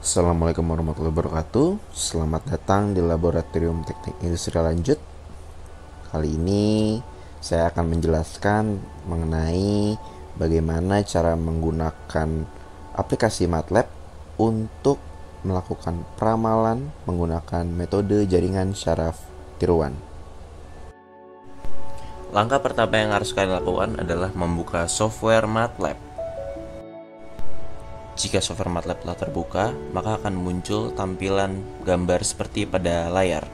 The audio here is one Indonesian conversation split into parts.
Assalamualaikum warahmatullahi wabarakatuh. Selamat datang di Laboratorium Teknik Industri Lanjut. Kali ini saya akan menjelaskan mengenai bagaimana cara menggunakan aplikasi MATLAB untuk melakukan peramalan menggunakan metode jaringan syaraf tiruan. Langkah pertama yang harus kalian lakukan adalah membuka software MATLAB. Jika software MATLAB telah terbuka, maka akan muncul tampilan gambar seperti pada layar.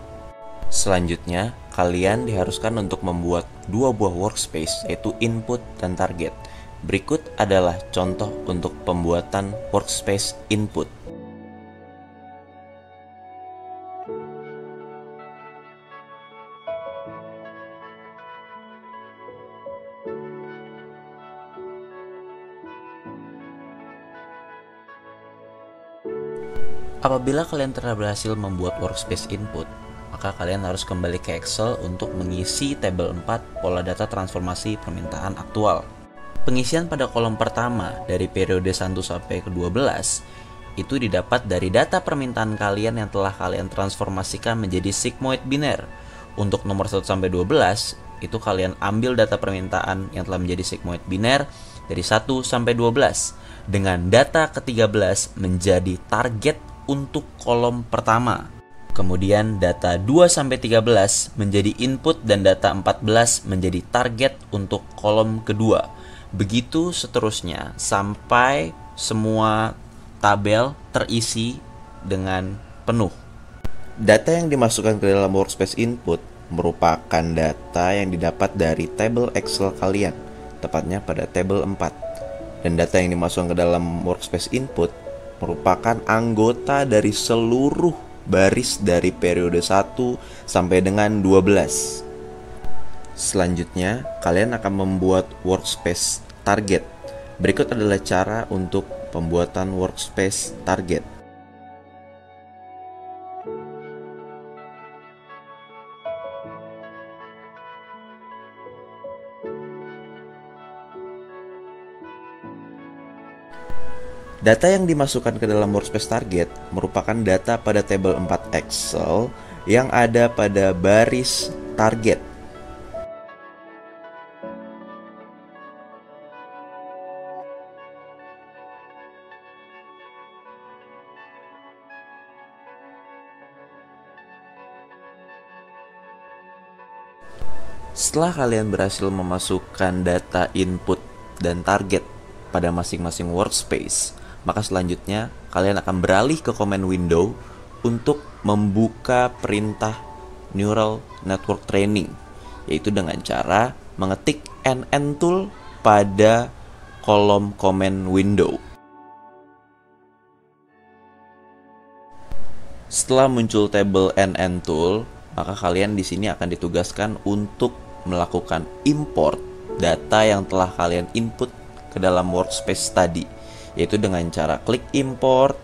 Selanjutnya, kalian diharuskan untuk membuat dua buah workspace, yaitu input dan target. Berikut adalah contoh untuk pembuatan workspace input. Apabila kalian telah berhasil membuat workspace input, maka kalian harus kembali ke Excel untuk mengisi tabel 4 pola data transformasi permintaan aktual. Pengisian pada kolom pertama dari periode 1 sampai ke 12 itu didapat dari data permintaan kalian yang telah kalian transformasikan menjadi sigmoid biner. Untuk nomor 1 sampai 12, itu kalian ambil data permintaan yang telah menjadi sigmoid biner dari 1 sampai 12 dengan data ke-13 menjadi target untuk kolom pertama. Kemudian data 2-13 menjadi input dan data 14 menjadi target untuk kolom kedua. Begitu seterusnya sampai semua tabel terisi dengan penuh. Data yang dimasukkan ke dalam workspace input merupakan data yang didapat dari tabel Excel kalian, tepatnya pada tabel 4. Dan data yang dimasukkan ke dalam workspace input merupakan anggota dari seluruh baris dari periode 1 sampai dengan 12. Selanjutnya, kalian akan membuat workspace target. Berikut adalah cara untuk pembuatan workspace target. Data yang dimasukkan ke dalam workspace target merupakan data pada tabel 4 Excel yang ada pada baris target. Setelah kalian berhasil memasukkan data input dan target pada masing-masing workspace, maka selanjutnya kalian akan beralih ke command window untuk membuka perintah neural network training, yaitu dengan cara mengetik NN tool pada kolom command window. Setelah muncul tabel NN tool, maka kalian di sini akan ditugaskan untuk melakukan import data yang telah kalian input ke dalam workspace tadi, yaitu dengan cara klik import,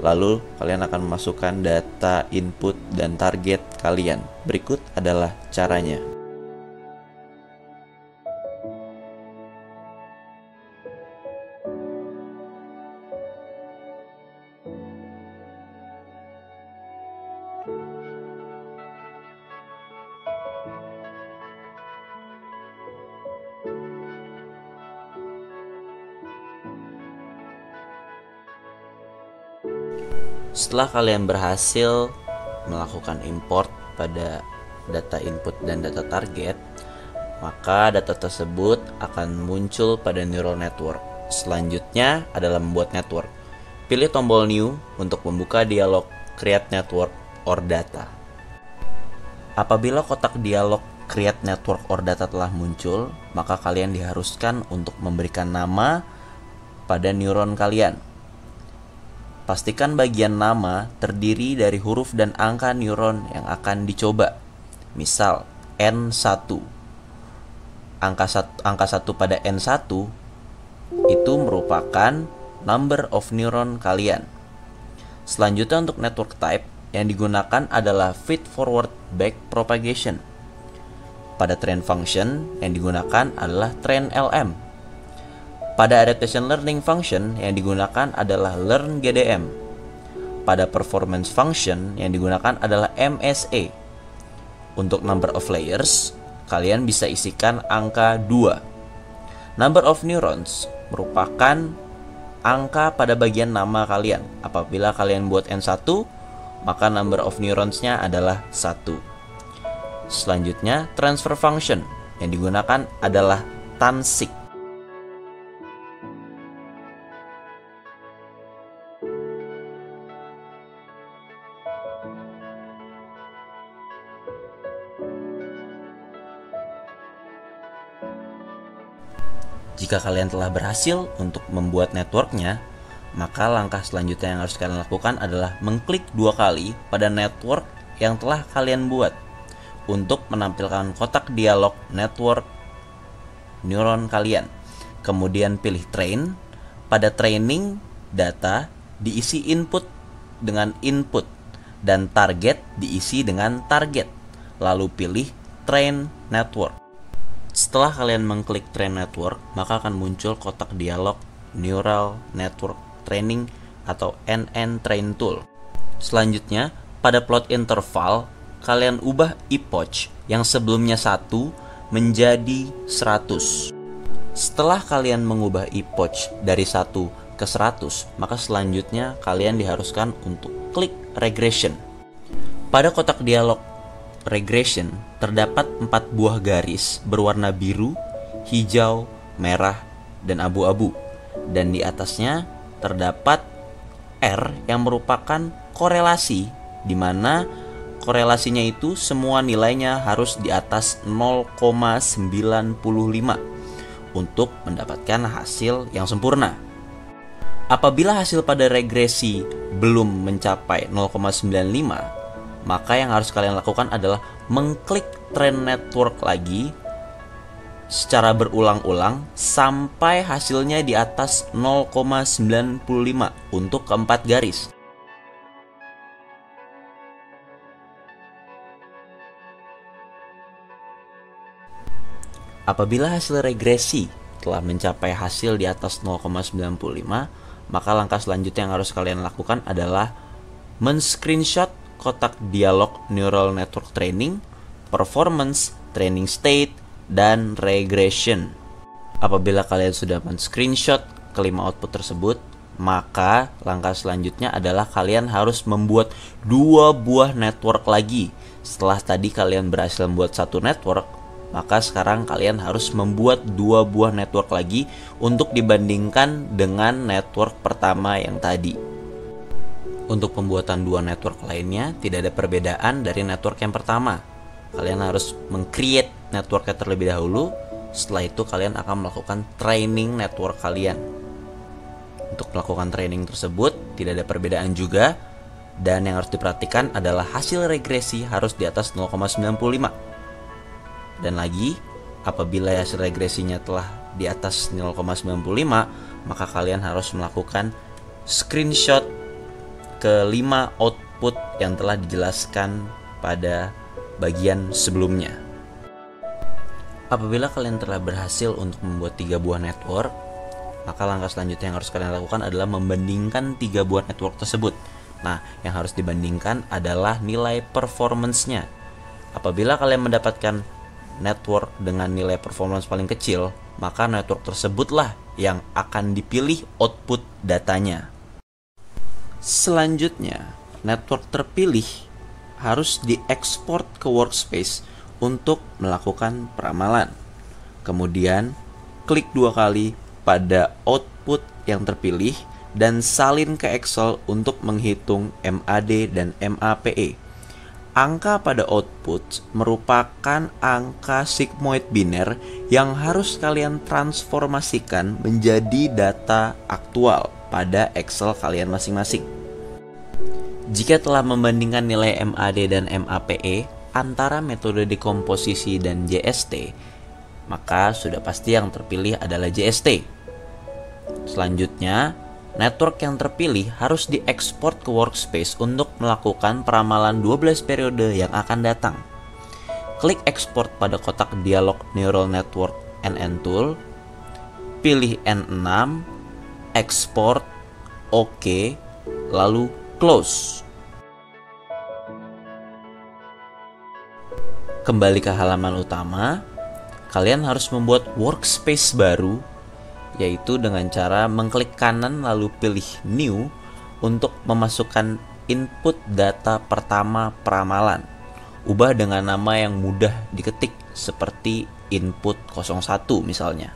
lalu kalian akan memasukkan data input dan target kalian. Berikut adalah caranya. Setelah kalian berhasil melakukan import pada data input dan data target, maka data tersebut akan muncul pada neural network. Selanjutnya adalah membuat network. Pilih tombol new untuk membuka dialog create network or data. Apabila kotak dialog create network or data telah muncul, maka kalian diharuskan untuk memberikan nama pada neuron kalian. Pastikan bagian nama terdiri dari huruf dan angka neuron yang akan dicoba. Misal N1. Angka 1 pada N1 itu merupakan number of neuron kalian. Selanjutnya untuk network type yang digunakan adalah feed forward back propagation. Pada train function yang digunakan adalah train LM. Pada adaptation learning function yang digunakan adalah learn GDM. pada performance function yang digunakan adalah MSA. Untuk number of layers, kalian bisa isikan angka 2. Number of neurons merupakan angka pada bagian nama kalian. Apabila kalian buat N1, maka number of neuronsnya adalah 1. Selanjutnya, transfer function yang digunakan adalah tansik. Jika kalian telah berhasil untuk membuat networknya, maka langkah selanjutnya yang harus kalian lakukan adalah mengklik 2 kali pada network yang telah kalian buat untuk menampilkan kotak dialog network neuron kalian. Kemudian pilih train. Pada training, data diisi input dengan input dan target diisi dengan target. Lalu pilih train network. Setelah kalian mengklik train network, maka akan muncul kotak dialog Neural Network Training atau NN Train Tool. Selanjutnya, pada plot interval, kalian ubah epoch yang sebelumnya 1 menjadi 100. Setelah kalian mengubah epoch dari 1 ke 100, maka selanjutnya kalian diharuskan untuk klik regression. Pada kotak dialog regression terdapat 4 buah garis berwarna biru, hijau, merah, dan abu-abu. Dan di atasnya terdapat R yang merupakan korelasi, di mana korelasinya itu semua nilainya harus di atas 0,95 untuk mendapatkan hasil yang sempurna. Apabila hasil pada regresi belum mencapai 0,95, maka yang harus kalian lakukan adalah mengklik train network lagi secara berulang-ulang sampai hasilnya di atas 0,95 untuk keempat garis. Apabila hasil regresi telah mencapai hasil di atas 0,95, maka langkah selanjutnya yang harus kalian lakukan adalah men-screenshot kotak dialog Neural Network Training, Performance, Training State, dan Regression. Apabila kalian sudah men-screenshot kelima output tersebut, maka langkah selanjutnya adalah kalian harus membuat 2 buah network lagi. Setelah tadi kalian berhasil membuat 1 network, maka sekarang kalian harus membuat 2 buah network lagi untuk dibandingkan dengan network pertama yang tadi. Untuk pembuatan 2 network lainnya tidak ada perbedaan dari network yang pertama. Kalian harus meng-create networknya terlebih dahulu. Setelah itu kalian akan melakukan training network kalian. Untuk melakukan training tersebut tidak ada perbedaan juga. Dan yang harus diperhatikan adalah hasil regresi harus di atas 0,95. Dan lagi, apabila hasil regresinya telah di atas 0,95, maka kalian harus melakukan screenshot kelima output yang telah dijelaskan pada bagian sebelumnya. Apabila kalian telah berhasil untuk membuat 3 buah network, maka langkah selanjutnya yang harus kalian lakukan adalah membandingkan 3 buah network tersebut. Nah, yang harus dibandingkan adalah nilai performance-nya. Apabila kalian mendapatkan network dengan nilai performance paling kecil, maka network tersebutlah yang akan dipilih output datanya. Selanjutnya, network terpilih harus diekspor ke workspace untuk melakukan peramalan. Kemudian, klik 2 kali pada output yang terpilih dan salin ke Excel untuk menghitung MAD dan MAPE. Angka pada output merupakan angka sigmoid biner yang harus kalian transformasikan menjadi data aktual pada Excel kalian masing-masing. Jika telah membandingkan nilai MAD dan MAPE antara metode dekomposisi dan JST, maka sudah pasti yang terpilih adalah JST. Selanjutnya, network yang terpilih harus diekspor ke workspace untuk melakukan peramalan 12 periode yang akan datang. Klik export pada kotak dialog Neural Network NN Tool, pilih N6, export, OK, lalu close. Kembali ke halaman utama, kalian harus membuat workspace baru, yaitu dengan cara mengklik kanan lalu pilih new untuk memasukkan input data pertama peramalan. Ubah dengan nama yang mudah diketik seperti input 01 misalnya.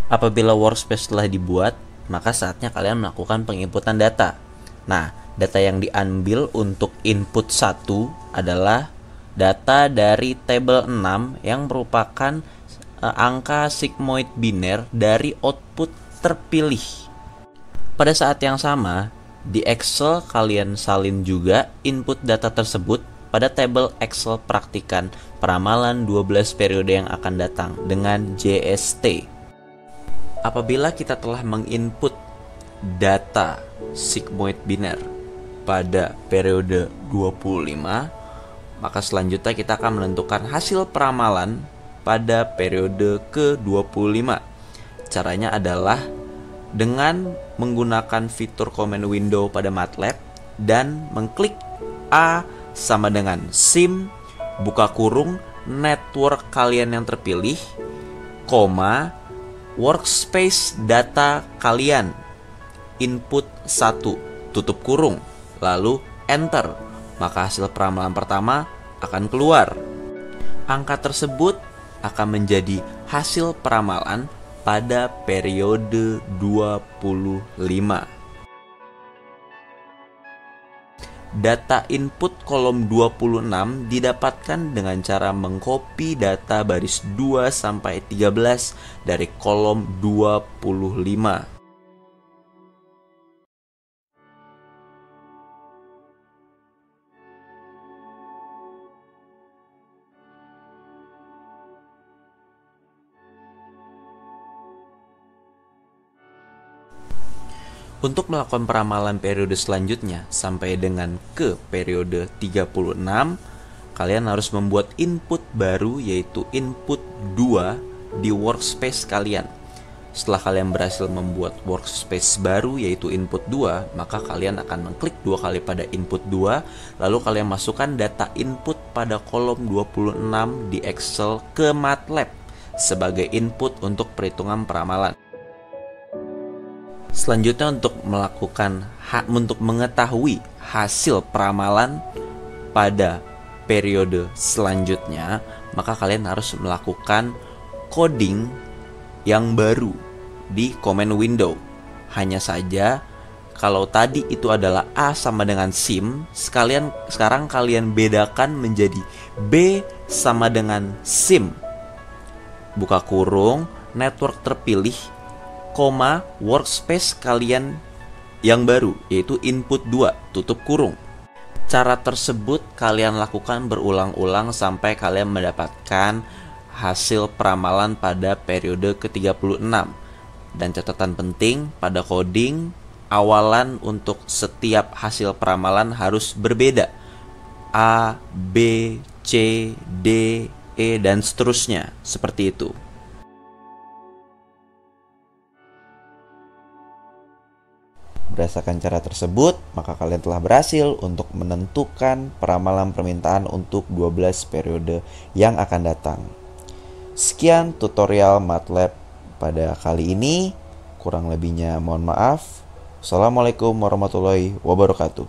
Apabila workspace telah dibuat, maka saatnya kalian melakukan penginputan data. Nah, data yang diambil untuk input 1 adalah data dari tabel 6 yang merupakan angka sigmoid biner dari output terpilih. Pada saat yang sama, di Excel kalian salin juga input data tersebut pada tabel Excel praktikan peramalan 12 periode yang akan datang dengan JST. Apabila kita telah menginput data sigmoid biner pada periode 25, maka selanjutnya kita akan menentukan hasil peramalan pada periode ke-25. Caranya adalah dengan menggunakan fitur command window pada MATLAB dan mengklik A sama dengan sim, buka kurung, network kalian yang terpilih, koma, workspace data kalian, input 1, tutup kurung, lalu enter. Maka hasil peramalan pertama akan keluar. Angka tersebut akan menjadi hasil peramalan pada periode 25. Data input kolom 26 didapatkan dengan cara mengcopy data baris 2 sampai 13 dari kolom 25. Untuk melakukan peramalan periode selanjutnya sampai dengan ke periode 36, kalian harus membuat input baru yaitu input 2 di workspace kalian. Setelah kalian berhasil membuat workspace baru yaitu input 2, maka kalian akan mengklik 2 kali pada input 2, lalu kalian masukkan data input pada kolom 26 di Excel ke MATLAB sebagai input untuk perhitungan peramalan. Selanjutnya untuk mengetahui hasil peramalan pada periode selanjutnya, maka kalian harus melakukan coding yang baru di command window. Hanya saja kalau tadi itu adalah A sama dengan sim, sekarang kalian bedakan menjadi B sama dengan sim. Buka kurung, network terpilih, koma, workspace kalian yang baru yaitu input 2, tutup kurung. Cara tersebut kalian lakukan berulang-ulang sampai kalian mendapatkan hasil peramalan pada periode ke-36. Dan catatan penting pada coding, awalan untuk setiap hasil peramalan harus berbeda. A, B, C, D, E, dan seterusnya, seperti itu. Berdasarkan cara tersebut, maka kalian telah berhasil untuk menentukan peramalan permintaan untuk 12 periode yang akan datang. Sekian tutorial MATLAB pada kali ini. Kurang lebihnya mohon maaf. Assalamualaikum warahmatullahi wabarakatuh.